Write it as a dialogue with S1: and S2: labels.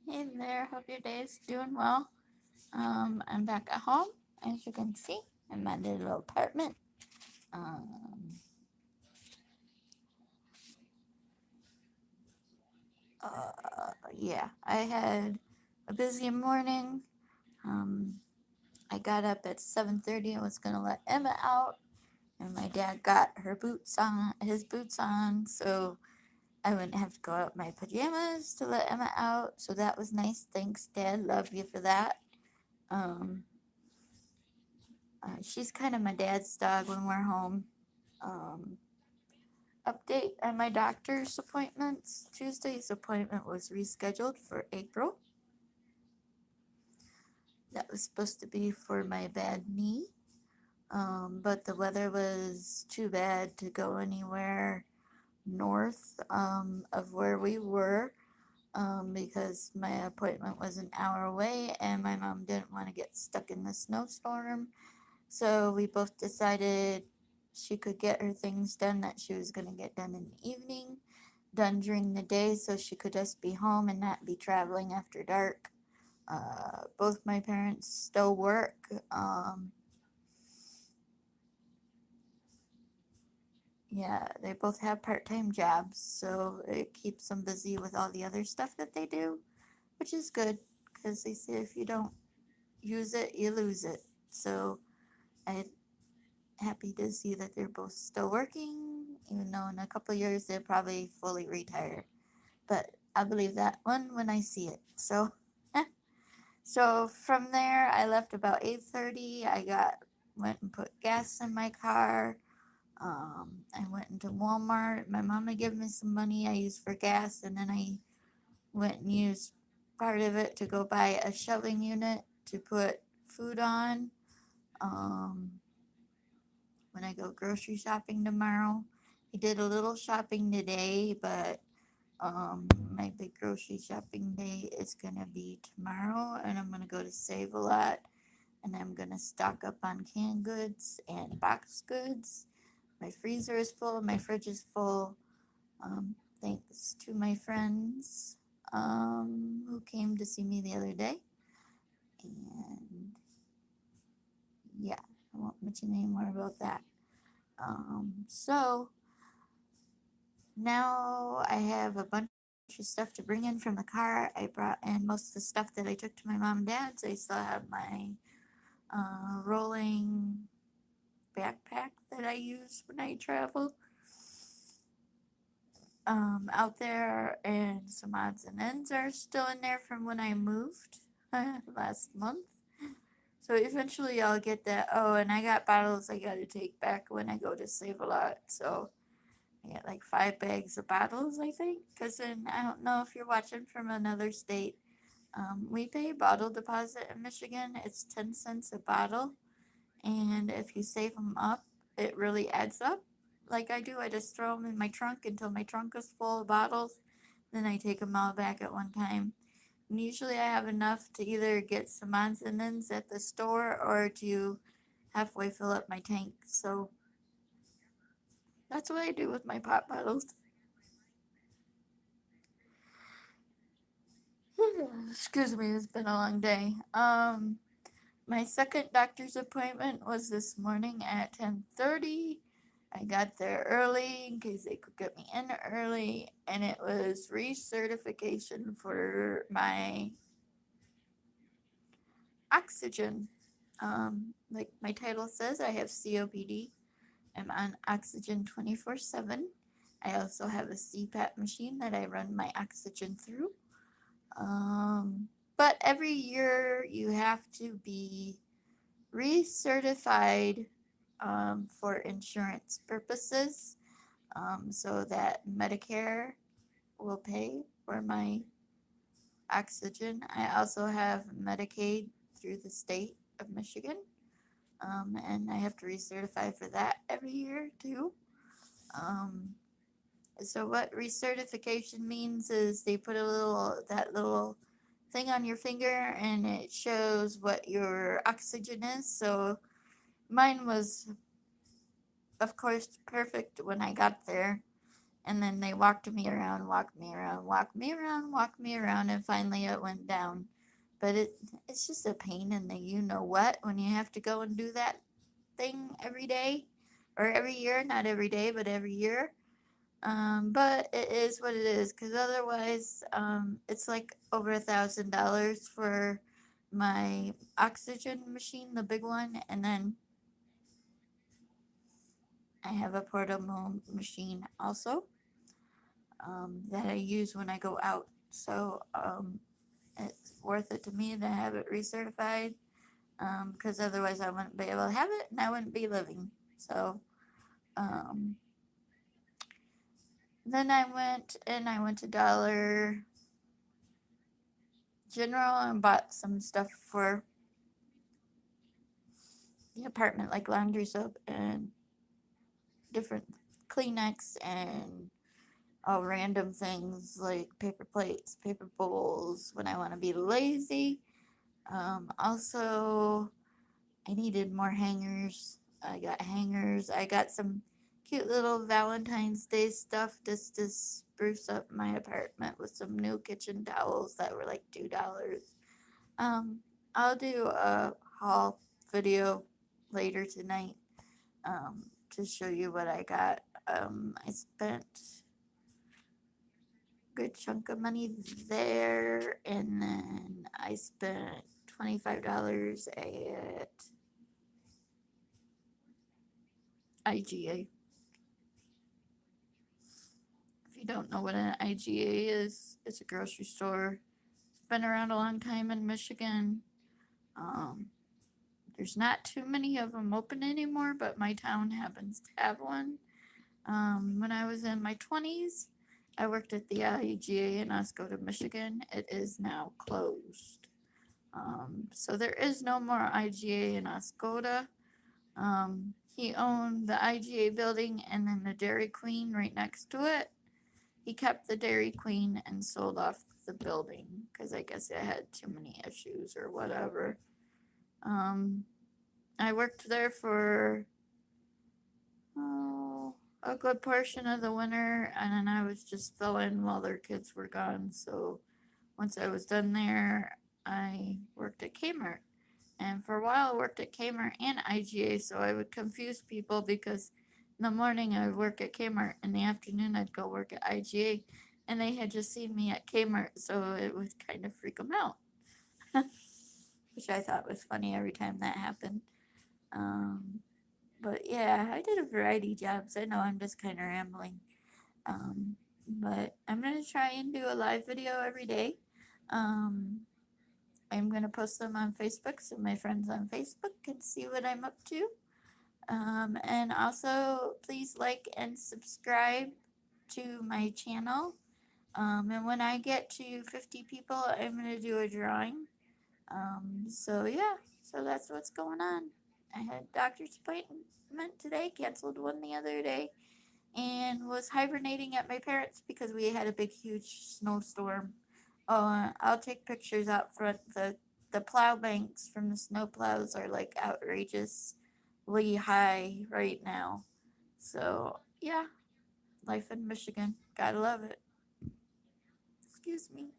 S1: Hey there, hope your day is doing well. I'm back at home, as you can see, in my little apartment. Um, yeah, I had a busy morning. Um, I got up at 7:30 and was gonna let Emma out, and my dad got his boots on, so I wouldn't have to go out in my pajamas to let Emma out. So that was nice. Thanks, Dad. Love you for that. Um, she's kind of my dad's dog when we're home. Um, Update on my doctor's appointments. Tuesday's appointment was rescheduled for April. That was supposed to be for my bad knee. But the weather was too bad to go anywhere north of where we were because my appointment was an hour away and my mom didn't want to get stuck in the snowstorm. So we both decided she could get her things done that she was going to get done in the evening, done during the day, so she could just be home and not be traveling after dark. Both my parents still work. Yeah, they both have part time jobs, so it keeps them busy with all the other stuff that they do, which is good because they say if you don't use it, you lose it. So I'm happy to see that they're both still working, even though in a couple of years they'll probably fully retire. But I believe that one when I see it. So, so from there, I left about 8:30. Went and put gas in my car. I went into Walmart. My mama gave me some money I used for gas, and then I went and used part of it to go buy a shelving unit to put food on. Um, when I go grocery shopping tomorrow, I did a little shopping today, but my big grocery shopping day is gonna be tomorrow, and I'm gonna go to Save a Lot, and I'm gonna stock up on canned goods and box goods. My freezer is full, my fridge is full. Thanks to my friends who came to see me the other day, and yeah, I won't mention any more about that. So now I have a bunch of stuff to bring in from the car. I brought in most of the stuff that I took to my mom and dad's. I still have my rolling backpack that I use when I travel out there, and some odds and ends are still in there from when I moved last month. So eventually I'll get that. Oh, and I got bottles I gotta take back when I go to Save a Lot. So I got like 5 bags of bottles, I think. Because then I don't know if you're watching from another state. We pay bottle deposit in Michigan. It's 10 cents a bottle. And if you save them up, it really adds up. Like I do, I just throw them in my trunk until my trunk is full of bottles. Then I take them all back at one time. And usually I have enough to either get some odds and ends at the store or to halfway fill up my tank. So that's what I do with my pop bottles. Excuse me, it's been a long day. My second doctor's appointment was this morning at 10:30. I got there early in case they could get me in early, and it was recertification for my oxygen. Like my title says, I have COPD. I'm on oxygen 24/7. I also have a CPAP machine that I run my oxygen through. But every year you have to be recertified for insurance purposes so that Medicare will pay for my oxygen. I also have Medicaid through the state of Michigan, and I have to recertify for that every year too. Um, so what recertification means is they put that little thing on your finger and it shows what your oxygen is. So mine was, of course, perfect when I got there. And then they walked me around, walked me around, walked me around, walked me around, and finally it went down. But it's just a pain in the you know what when you have to go and do that thing every day or every year, not every day, but every year. But it is what it is, because otherwise, it's like over $1,000 for my oxygen machine, the big one, and then I have a portable machine also, that I use when I go out. So, it's worth it to me to have it recertified, because otherwise I wouldn't be able to have it and I wouldn't be living. So, um, then I went to Dollar General and bought some stuff for the apartment, like laundry soap and different Kleenex and all random things like paper plates, paper bowls when I want to be lazy. Also, I needed more hangers. I got hangers. I got some cute little Valentine's Day stuff just to spruce up my apartment with some new kitchen towels that were like $2. Um, I'll do a haul video later tonight, to show you what I got. I spent a good chunk of money there, and then I spent $25 at IGA. If you don't know what an IGA is, it's a grocery store. It's been around a long time in Michigan. Um, there's not too many of them open anymore, but my town happens to have one. When I was in my 20s, I worked at the IGA in Oscoda, Michigan. It is now closed. So there is no more IGA in Oscoda. He owned the IGA building and then the Dairy Queen right next to it. He kept the Dairy Queen and sold off the building because I guess it had too many issues or whatever. I worked there for a good portion of the winter, and then I was just filling while their kids were gone. So once I was done there, I worked at Kmart. And for a while, I worked at Kmart and IGA, so I would confuse people because in the morning I would work at Kmart, in the afternoon I'd go work at IGA, and they had just seen me at Kmart, so it would kind of freak them out, which I thought was funny every time that happened. But yeah, I did a variety of jobs. I know I'm just kind of rambling. But I'm going to try and do a live video every day. Um, I'm going to post them on Facebook so my friends on Facebook can see what I'm up to. And also, please like and subscribe to my channel. And when I get to 50 people, I'm going to do a drawing. So yeah, so that's what's going on. I had a doctor's appointment today, canceled one the other day, and was hibernating at my parents' because we had a big, huge snowstorm. Oh, I'll take pictures out front. The plow banks from the snow plows are like outrageously high right now. So yeah, life in Michigan, gotta love it. Excuse me.